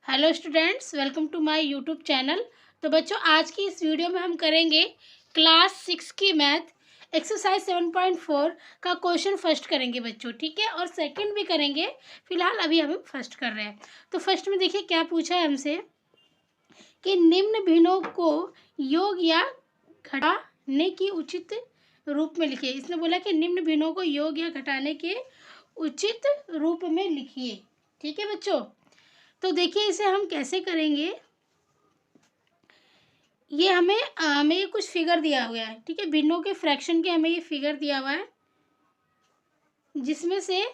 Hello students, welcome to my YouTube channel. तो बच्चों, आज की इस वीडियो में हम करेंगे क्लास 6 की मैथ एक्सरसाइज 7.4 का क्वेश्चन फर्स्ट करेंगे बच्चों, ठीक है। और सेकंड भी करेंगे। फिलहाल अभी हम फर्स्ट कर रहे हैं। तो फर्स्ट में देखिए क्या पूछा है हमसे कि निम्न भिन्नों को योग या घटाने की उचित रूप में लिखिए। इसने बोला कि निम्न भिन्नों को योग या घटाने के उचित रूप में लिखिए, ठीक है बच्चों। तो देखिए इसे हम कैसे करेंगे। ये हमें कुछ फिगर दिया हुआ है, ठीक है। भिन्नों के फ्रैक्शन के हमें ये फिगर दिया हुआ है, जिसमें से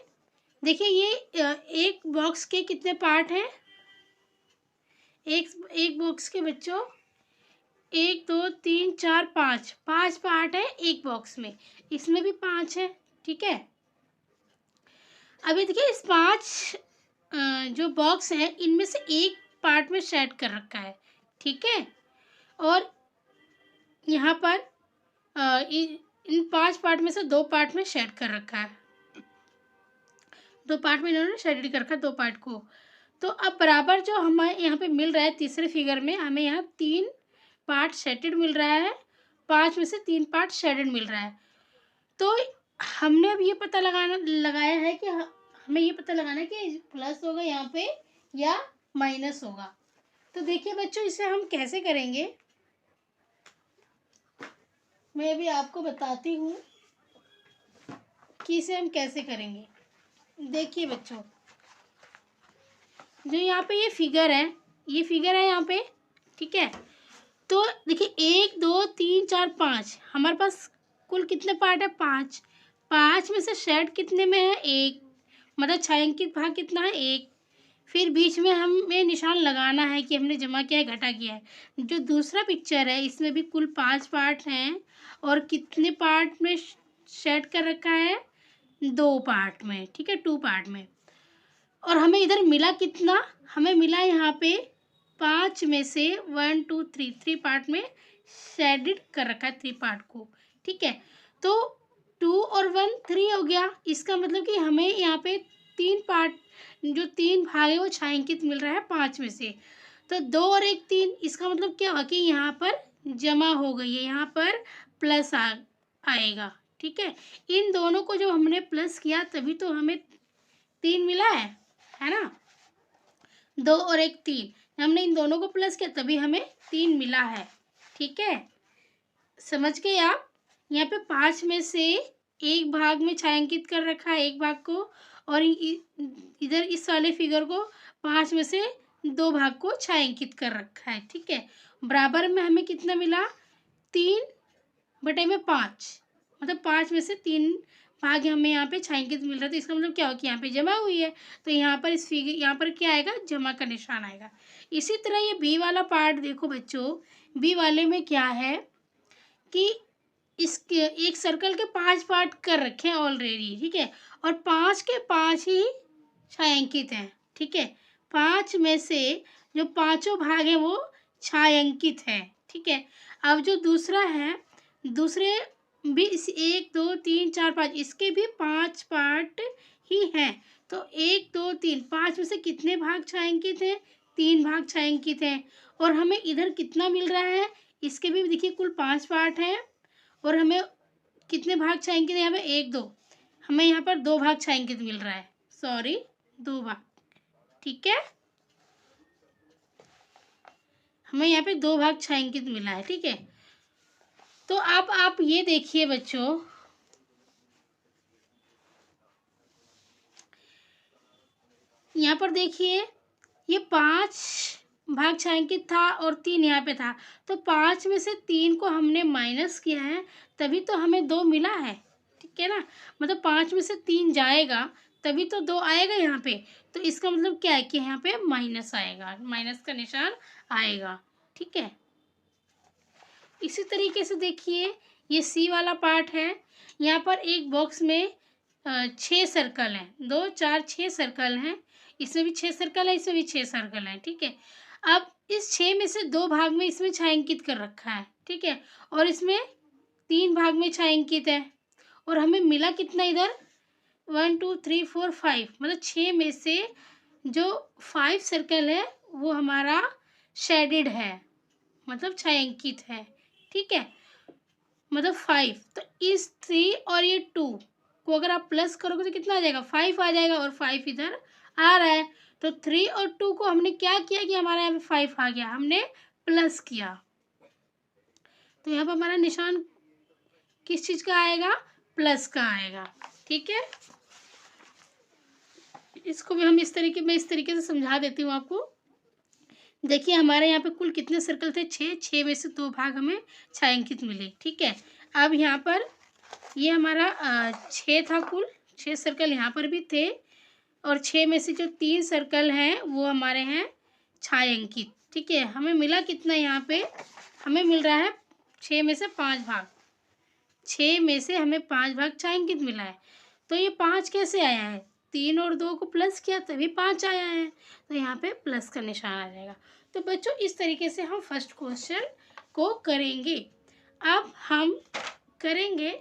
देखिए ये एक बॉक्स के कितने पार्ट हैं। एक बॉक्स के बच्चों 1 2 3 4 5 5 पार्ट है एक बॉक्स में। इसमें भी 5 है, ठीक है। अभी देखिए इस 5 जो बॉक्स है इनमें से एक पार्ट में सेट कर रखा है, ठीक है। और यहाँ पर इन 5 पार्ट में से 2 पार्ट में शेड कर रखा है। 2 पार्ट में इन्होंने शेडेड कर रखा है 2 पार्ट को। तो अब बराबर जो हमें यहाँ पे मिल रहा है तीसरे फिगर में, हमें यहाँ 3 पार्ट शेडेड मिल रहा है, 5 में से 3 पार्ट शेडेड मिल रहा है। तो हमने अब ये पता लगाया है कि हमें ये पता लगाना है कि प्लस होगा यहाँ पे या माइनस होगा। तो देखिए बच्चों, इसे हम कैसे करेंगे मैं अभी आपको बताती हूँ कि इसे हम कैसे करेंगे। देखिए बच्चों, जो यहाँ पे ये फिगर है यहाँ पे, ठीक है। तो देखिए 1 2 3 4 5 हमारे पास कुल कितने पार्ट है? 5। 5 में से शेड कितने में है? 1। मतलब छायांकित भाग कितना है? 1। फिर बीच में हमें निशान लगाना है कि हमने जमा किया है, घटा किया है। जो दूसरा पिक्चर है इसमें भी कुल 5 पार्ट हैं और कितने पार्ट में शेड कर रखा है? 2 पार्ट में, ठीक है, 2 पार्ट में। और हमें इधर मिला कितना? हमें मिला यहाँ पे 5 में से 1 2 3 पार्ट में शेडेड कर रखा है 3 पार्ट को, ठीक है। तो 2 और 1 3 हो गया। इसका मतलब कि हमें यहाँ पे 3 पार्ट, जो 3 भाग है वो छायांकित मिल रहा है 5 में से। तो 2 और 1 3, इसका मतलब क्या हुआ कि यहाँ पर जमा हो गई है, यहाँ पर प्लस आएगा, ठीक है। इन दोनों को जब हमने प्लस किया तभी तो हमें 3 मिला है ना। 2 और 1 3, हमने इन दोनों को प्लस किया तभी हमें 3 मिला है, ठीक है। समझ गए आप? यहाँ पे 5 में से एक भाग में छायांकित कर रखा है एक भाग को, और इधर इस वाले फिगर को 5 में से 2 भाग को छायांकित कर रखा है, ठीक है। बराबर में हमें कितना मिला? 3/5। मतलब 5 में से 3 भाग हमें यहाँ पे छायांकित मिल रहा है। तो इसका मतलब क्या हो कि यहाँ पे जमा हुई है, तो यहाँ पर इस फिगर यहाँ पर क्या आएगा? जमा का निशान आएगा। इसी तरह ये बी वाला पार्ट देखो बच्चों, बी वाले में क्या है कि इसके एक सर्कल के 5 पार्ट कर रखे हैं ऑलरेडी, ठीक है। और 5 के 5 ही छायांकित हैं, ठीक है। 5 में से जो पांचों भाग हैं वो छायांकित हैं, ठीक है। अब जो दूसरा है, दूसरे भी इस 1 2 3 4 5 इसके भी 5 पार्ट ही हैं। तो 1 2 3 5 में से कितने भाग छायांकित हैं? 3 भाग छायांकित हैं। और हमें इधर कितना मिल रहा है? इसके भी देखिए कुल 5 पार्ट हैं और हमें कितने भाग छायांकित हैं? यहाँ पे 1 2, हमें यहाँ पर 2 भाग छायांकित मिल रहा है, सॉरी 2 भाग, ठीक है। हमें यहाँ पे 2 भाग छायांकित मिला है, ठीक है। तो अब आप ये देखिए बच्चों, यहाँ पर देखिए ये 5 भाग छायांकित था और 3 यहाँ पे था। तो 5 में से 3 को हमने माइनस किया है तभी तो हमें 2 मिला है, ठीक है ना। मतलब 5 में से 3 जाएगा तभी तो 2 आएगा यहाँ पे। तो इसका मतलब क्या है कि यहाँ पे माइनस आएगा, माइनस का निशान आएगा, ठीक है। इसी तरीके से देखिए ये सी वाला पार्ट है। यहाँ पर एक बॉक्स में 6 सर्कल हैं, 2 4 6 सर्कल हैं। इसमें भी 6 सर्कल है, इसमें भी 6 सर्कल हैं, ठीक है। अब इस 6 में से 2 भाग में इसमें छायांकित कर रखा है, ठीक है। और इसमें 3 भाग में छायांकित है। और हमें मिला कितना इधर? 1 2 3 4 5, मतलब 6 में से जो 5 सर्कल है वो हमारा शेडेड है, मतलब छायांकित है, ठीक है, मतलब 5। तो इस 3 और ये 2 को अगर आप प्लस करोगे तो कितना आ जाएगा, 5 आ जाएगा, और 5 इधर आ रहा है। तो 3 और 2 को हमने क्या किया कि हमारे यहाँ पे 5 आ गया, हमने प्लस किया। तो यहाँ पर हमारा निशान किस चीज़ का आएगा, प्लस का आएगा, ठीक है। इसको भी हम इस तरीके से समझा देती हूँ आपको। देखिए हमारे यहाँ पे कुल कितने सर्कल थे, 6 में से 2 भाग हमें छायांकित मिले, ठीक है। अब यहाँ पर ये हमारा 6 था, कुल 6 सर्कल यहाँ पर भी थे, और 6 में से जो 3 सर्कल हैं वो हमारे हैं छायांकित, ठीक है। हमें मिला कितना यहाँ पे, हमें मिल रहा है 6 में से 5 भाग, 6 में से हमें 5 भाग छायांकित मिला है। तो ये 5 कैसे आया है, 3 और 2 को प्लस किया तभी 5 आया है, तो यहाँ पे प्लस का निशान आ जाएगा। तो बच्चों इस तरीके से हम फर्स्ट क्वेश्चन को करेंगे। अब हम करेंगे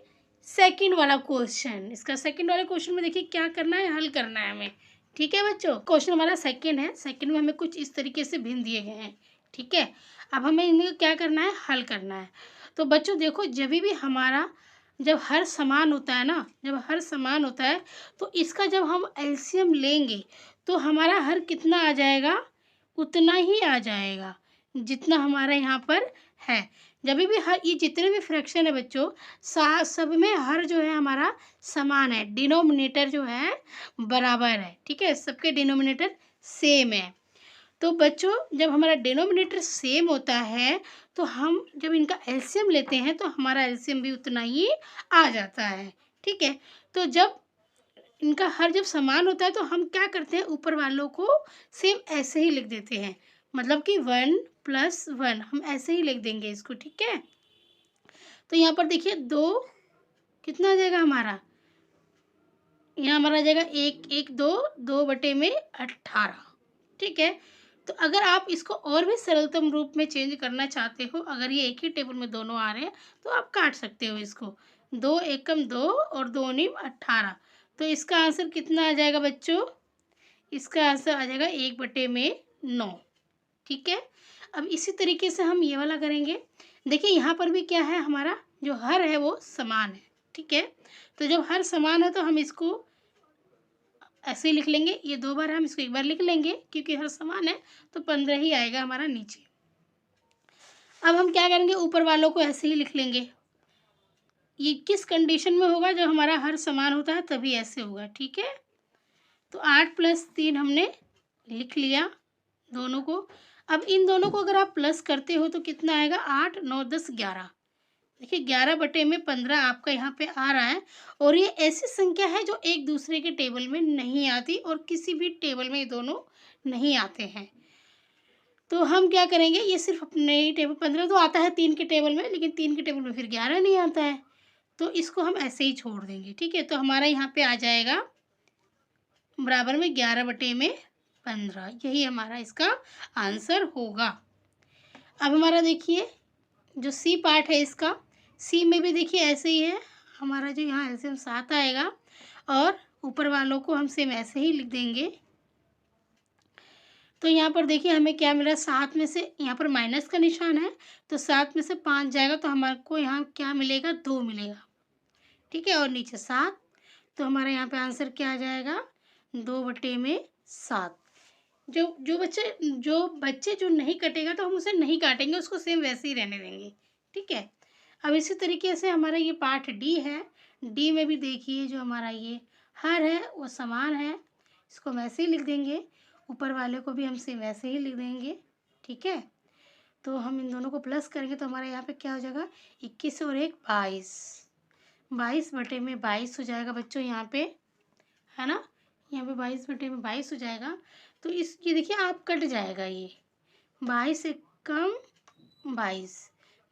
सेकंड वाला क्वेश्चन। इसका सेकंड वाले क्वेश्चन में देखिए क्या करना है, हल करना है हमें, ठीक है बच्चों। क्वेश्चन हमारा सेकंड है, सेकंड में हमें कुछ इस तरीके से भिन्न दिए गए हैं, ठीक है। अब हमें इन्हें क्या करना है, हल करना है। तो बच्चों देखो, जब भी हमारा जब हर समान होता है ना, जब हर समान होता है तो इसका जब हम एलसीएम लेंगे तो हमारा हर कितना आ जाएगा, उतना ही आ जाएगा जितना हमारा यहाँ पर है। जब भी हर ये जितने भी फ्रैक्शन है बच्चों, सब में हर जो है हमारा समान है, डिनोमिनेटर जो है बराबर है, ठीक है, सबके डिनोमिनेटर सेम है। तो बच्चों जब हमारा डिनोमिनेटर सेम होता है तो हम जब इनका एलसीएम लेते हैं तो हमारा एलसीएम भी उतना ही आ जाता है, ठीक है। तो जब इनका हर जब समान होता है तो हम क्या करते हैं, ऊपर वालों को सेम ऐसे ही लिख देते हैं, मतलब कि 1 + 1 हम ऐसे ही लिख देंगे इसको, ठीक है। तो यहाँ पर देखिए 2 कितना आ जाएगा हमारा, यहाँ हमारा आ जाएगा 1 1 2 2/18, ठीक है। तो अगर आप इसको और भी सरलतम रूप में चेंज करना चाहते हो, अगर ये एक ही टेबल में दोनों आ रहे हैं तो आप काट सकते हो इसको, 2 एकम 2 और 2 नीम 18। तो इसका आंसर कितना आ जाएगा बच्चों, इसका आंसर आ जाएगा 1/9, ठीक है। अब इसी तरीके से हम ये वाला करेंगे। देखिए यहाँ पर भी क्या है, हमारा जो हर है वो समान है, ठीक है। तो जब हर समान है तो हम इसको ऐसे ही लिख लेंगे, ये 2 बार हम इसको 1 बार लिख लेंगे क्योंकि हर समान है, तो 15 ही आएगा हमारा नीचे। अब हम क्या करेंगे, ऊपर वालों को ऐसे ही लिख लेंगे। ये किस कंडीशन में होगा, जब हमारा हर समान होता है तभी ऐसे होगा, ठीक है। तो 8 + 3 हमने लिख लिया दोनों को। अब इन दोनों को अगर आप प्लस करते हो तो कितना आएगा, 8 9 10 11। देखिए 11/15 आपका यहाँ पे आ रहा है, और ये ऐसी संख्या है जो एक दूसरे के टेबल में नहीं आती, और किसी भी टेबल में ये दोनों नहीं आते हैं। तो हम क्या करेंगे, ये सिर्फ अपने ही टेबल, 15 तो आता है 3 के टेबल में, लेकिन 3 के टेबल में फिर 11 नहीं आता है, तो इसको हम ऐसे ही छोड़ देंगे, ठीक है। तो हमारा यहाँ पे आ जाएगा बराबर में 11/15, यही हमारा इसका आंसर होगा। अब हमारा देखिए जो सी पार्ट है इसका, सी में भी देखिए ऐसे ही है, हमारा जो यहाँ एलसीएम 7 आएगा, और ऊपर वालों को हम सेम ऐसे ही लिख देंगे। तो यहाँ पर देखिए हमें क्या मिला, 7 में से यहाँ पर माइनस का निशान है, तो 7 में से 5 जाएगा तो हमारे को यहाँ क्या मिलेगा, 2 मिलेगा, ठीक है, और नीचे 7। तो हमारा यहाँ पे आंसर क्या आ जाएगा, 2/7। जो बच्चे जो नहीं कटेगा तो हम उसे नहीं काटेंगे, उसको सेम वैसे ही रहने देंगे, ठीक है। अब इसी तरीके से हमारा ये पार्ट डी है, डी में भी देखिए जो हमारा ये हर है वो समान है, इसको हम ऐसे ही लिख देंगे, ऊपर वाले को भी हम सेम वैसे ही लिख देंगे, ठीक है। तो हम इन दोनों को प्लस करेंगे तो हमारे यहाँ पे क्या हो जाएगा, 21 और 1 22, 22/22 हो जाएगा बच्चों यहाँ पे, है ना, यहाँ पे 22/22 हो जाएगा। तो इस ये देखिए आप कट जाएगा, ये 22 से कम 22,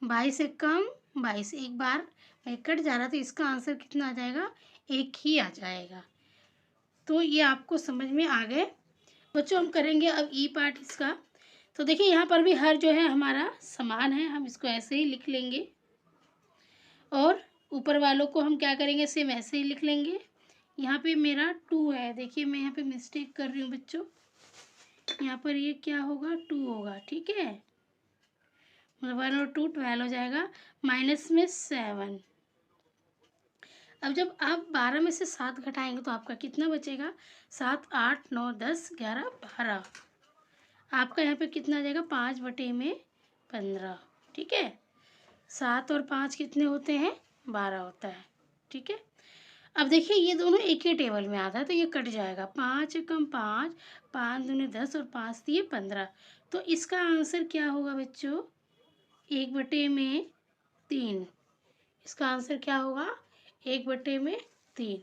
22 से कम 22, एक बार कट जा रहा, तो इसका आंसर कितना आ जाएगा, 1 ही आ जाएगा। तो ये आपको समझ में आ गए बच्चों। हम करेंगे अब ई पार्ट इसका। तो देखिए यहाँ पर भी हर जो है हमारा समान है, हम इसको ऐसे ही लिख लेंगे, और ऊपर वालों को हम क्या करेंगे, सेम ऐसे ही लिख लेंगे। यहाँ पे मेरा 2 है, देखिए मैं यहाँ पे मिस्टेक कर रही हूँ बच्चों, यहाँ पर ये क्या होगा 2 होगा, ठीक है, मतलब 1 और 2 12 हो जाएगा, माइनस में 7। अब जब आप 12 में से 7 घटाएंगे तो आपका कितना बचेगा, 7 8 9 10 11 12, आपका यहाँ पे कितना आ जाएगा 5/15, ठीक है। 7 और 5 कितने होते हैं, 12 होता है, ठीक है। अब देखिए ये दोनों एक ही टेबल में आता है तो ये कट जाएगा, 5 कम 5, 5 दूनी 10 और 5 दिए 15, तो इसका आंसर क्या होगा बच्चों, 1/3। इसका आंसर क्या होगा, 1/3,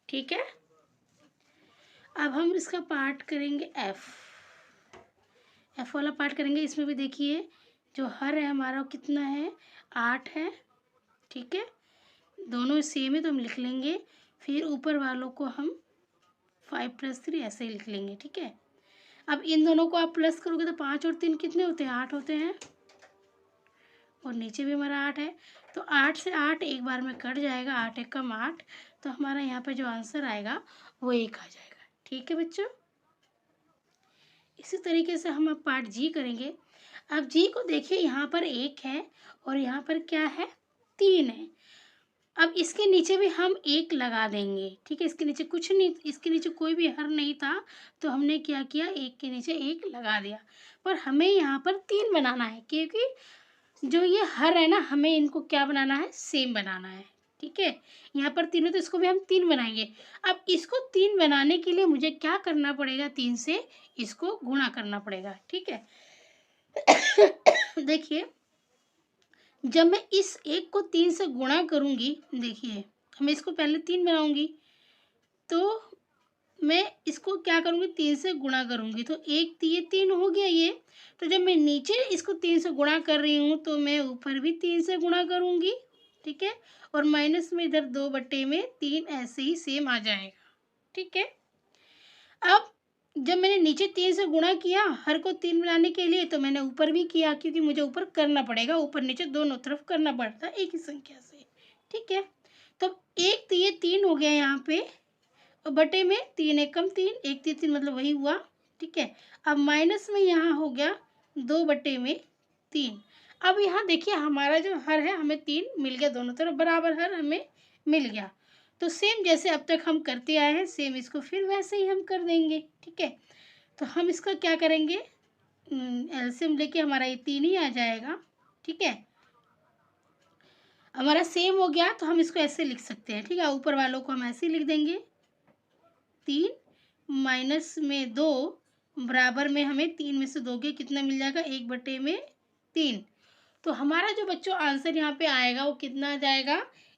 ठीक है। अब हम इसका पार्ट करेंगे एफ वाला पार्ट करेंगे। इसमें भी देखिए जो हर है हमारा कितना है, 8 है, ठीक है, दोनों सेम है तो हम लिख लेंगे, फिर ऊपर वालों को हम 5 + 3 ऐसे ही लिख लेंगे, ठीक है। अब इन दोनों को आप प्लस करोगे तो 5 और 3 कितने होते हैं, 8 होते हैं, और नीचे भी हमारा 8 है, तो 8 से 8 एक बार में कट जाएगा, 8 एक कम 8, तो हमारा यहाँ पे जो आंसर आएगा वो 1 आ जाएगा, ठीक है बच्चों। इसी तरीके से हम अब पार्ट जी करेंगे। अब जी को देखिए यहाँ पर 1 है और यहाँ पर क्या है, 3 है। अब इसके नीचे भी हम 1 लगा देंगे, ठीक है, इसके नीचे कुछ नहीं, इसके नीचे कोई भी हर नहीं था तो हमने क्या किया, 1 के नीचे 1 लगा दिया, पर हमें यहाँ पर 3 बनाना है, क्योंकि जो ये हर है ना, हमें इनको क्या बनाना है, सेम बनाना है, ठीक है। यहाँ पर 3 है तो इसको भी हम 3 बनाएंगे। अब इसको 3 बनाने के लिए मुझे क्या करना पड़ेगा, 3 से इसको गुणा करना पड़ेगा, ठीक है। देखिए जब मैं इस 1 को 3 से गुणा करूँगी, देखिए मैं इसको पहले 3 बनाऊँगी तो मैं इसको क्या करूँगी, 3 से गुणा करूँगी, तो 1 ये 3 हो गया ये, तो जब मैं नीचे इसको 3 से गुणा कर रही हूँ तो मैं ऊपर भी 3 से गुणा करूँगी, ठीक है, और माइनस में इधर 2/3 ऐसे ही सेम आ जाएगा, ठीक है। अब जब मैंने नीचे 3 से गुणा किया हर को 3 बनाने के लिए, तो मैंने ऊपर भी किया, क्योंकि मुझे ऊपर करना पड़ेगा, ऊपर नीचे दोनों तरफ करना पड़ता है एक ही संख्या से, ठीक है। तो 1 तो ये 3 हो गया यहाँ पे, और बटे में 3 एक कम 3, 1 3 3 मतलब वही हुआ, ठीक है। अब माइनस में यहाँ हो गया 2/3। अब यहाँ देखिए हमारा जो हर है हमें 3 मिल गया, दोनों तरफ बराबर हर हमें मिल गया, तो सेम जैसे अब तक हम करते आए हैं सेम इसको फिर वैसे ही हम कर देंगे, ठीक है। तो हम इसका क्या करेंगे, एलसीएम लेके हमारा ये 3 ही आ जाएगा, ठीक है, हमारा सेम हो गया, तो हम इसको ऐसे लिख सकते हैं, ठीक है, ऊपर वालों को हम ऐसे ही लिख देंगे, 3 माइनस में 2 बराबर में हमें 3 में से 2 के कितना मिल जाएगा, 1/3। तो हमारा जो बच्चों आंसर यहाँ पे आएगा वो कितना आ जाएगा,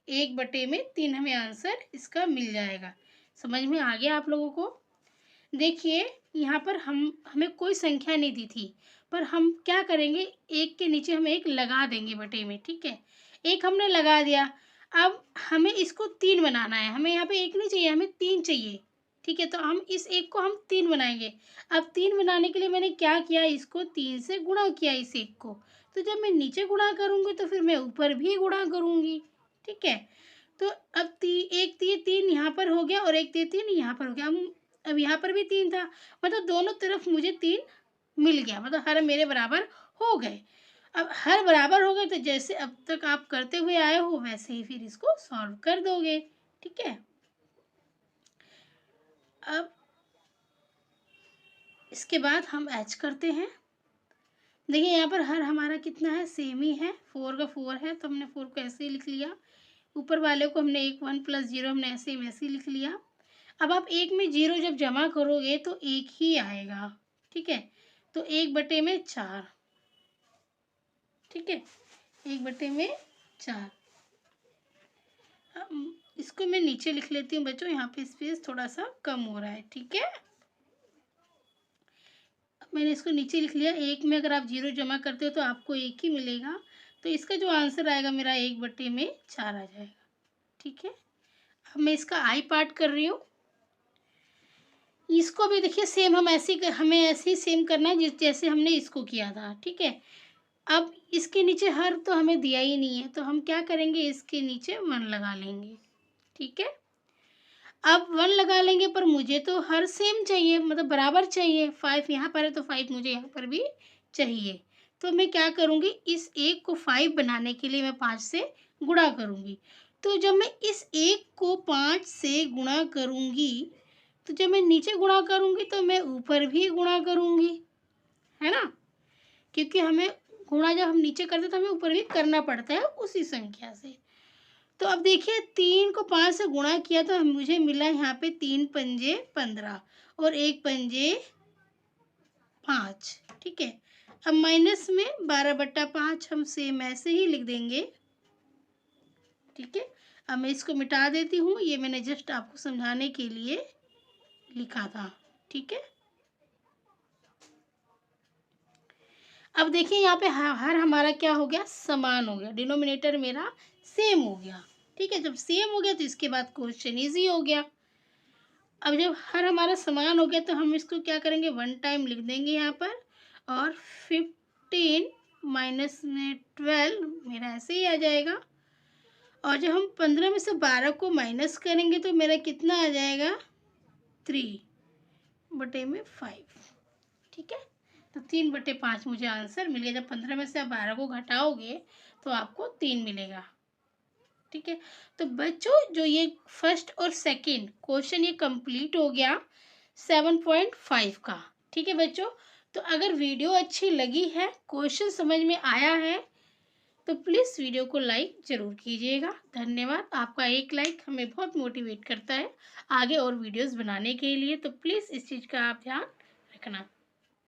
1/3 हमें आंसर इसका मिल जाएगा। समझ में आ गया आप लोगों को। देखिए यहाँ पर हमें कोई संख्या नहीं दी थी, पर हम क्या करेंगे, 1 के नीचे हम 1 लगा देंगे बटे में, ठीक है, 1 हमने लगा दिया। अब हमें इसको 3 बनाना है, हमें यहाँ पे 1 नहीं चाहिए, हमें 3 चाहिए, ठीक है, तो हम इस 1 को हम 3 बनाएंगे। अब 3 बनाने के लिए मैंने क्या किया, इसको 3 से गुणा किया इस 1 को, तो जब मैं नीचे गुणा करूँगी तो फिर मैं ऊपर भी गुणा करूँगी, ठीक है। तो अब 3 यहाँ पर हो गया और 3 यहाँ पर हो गया। अब यहाँ पर भी 3 था, मतलब दोनों तरफ मुझे 3 मिल गया, मतलब हर मेरे बराबर हो गए। अब हर बराबर हो गए तो जैसे अब तक आप करते हुए आए हो वैसे ही फिर इसको सॉल्व कर दोगे, ठीक है। अब इसके बाद हम एच करते हैं। देखिए यहाँ पर हर हमारा कितना है, सेम ही है, 4 का 4 है तो हमने 4 को ऐसे ही लिख लिया, ऊपर वाले को हमने 1 + 0 हमने ऐसे ही लिख लिया। अब आप 1 में 0 जब जमा करोगे तो 1 ही आएगा, ठीक है, तो 1/4, ठीक है, 1/4। इसको मैं नीचे लिख लेती हूँ बच्चों, यहाँ पे स्पेस थोड़ा सा कम हो रहा है, ठीक है। मैंने इसको नीचे लिख लिया, 1 में अगर आप 0 जमा करते हो तो आपको 1 ही मिलेगा, तो इसका जो आंसर आएगा मेरा 1/4 आ जाएगा, ठीक है। अब मैं इसका आई पार्ट कर रही हूँ। इसको भी देखिए सेम हमें ऐसे ही सेम करना है जैसे हमने इसको किया था, ठीक है। अब इसके नीचे हर तो हमें दिया ही नहीं है, तो हम क्या करेंगे, इसके नीचे 1 लगा लेंगे, ठीक है। अब 1 लगा लेंगे, पर मुझे तो हर सेम चाहिए, मतलब बराबर चाहिए। 5 यहाँ पर है तो 5 मुझे यहाँ पर भी चाहिए। तो मैं क्या करूँगी, इस 1 को 5 बनाने के लिए मैं 5 से गुणा करूँगी। तो जब मैं इस 1 को 5 से गुणा करूँगी, तो जब मैं नीचे गुणा करूँगी तो मैं ऊपर भी गुणा करूँगी, है ना? क्योंकि हमें गुणा जब हम नीचे करते हैं तो हमें ऊपर भी करना पड़ता है उसी संख्या से। तो अब देखिए 3 को 5 से गुणा किया तो मुझे मिला यहाँ पे 3 पंजे 15 और 1 पंजे 5, ठीक है। अब माइनस में 12/5 हम सेम ऐसे ही लिख देंगे, ठीक है। अब मैं इसको मिटा देती हूँ, ये मैंने जस्ट आपको समझाने के लिए लिखा था, ठीक है। अब देखिए यहाँ पे हर हमारा क्या हो गया, समान हो गया, डिनोमिनेटर मेरा सेम हो गया, ठीक है। जब सेम हो गया तो इसके बाद क्वेश्चन ईजी हो गया। अब जब हर हमारा समान हो गया तो हम इसको क्या करेंगे, 1 टाइम लिख देंगे यहाँ पर, और 15 माइनस में 12 मेरा ऐसे ही आ जाएगा। और जब हम 15 में से 12 को माइनस करेंगे तो मेरा कितना आ जाएगा, 3/5, ठीक है। तो 3/5 मुझे आंसर मिल गया। जब 15 में से आप 12 को घटाओगे तो आपको 3 मिलेगा, ठीक है। तो बच्चों जो ये फर्स्ट और सेकंड क्वेश्चन ये कंप्लीट हो गया 7.5 का, ठीक है बच्चों। तो अगर वीडियो अच्छी लगी है, क्वेश्चन समझ में आया है, तो प्लीज़ वीडियो को लाइक ज़रूर कीजिएगा। धन्यवाद। आपका एक लाइक हमें बहुत मोटिवेट करता है आगे और वीडियोस बनाने के लिए, तो प्लीज़ इस चीज़ का आप ध्यान रखना।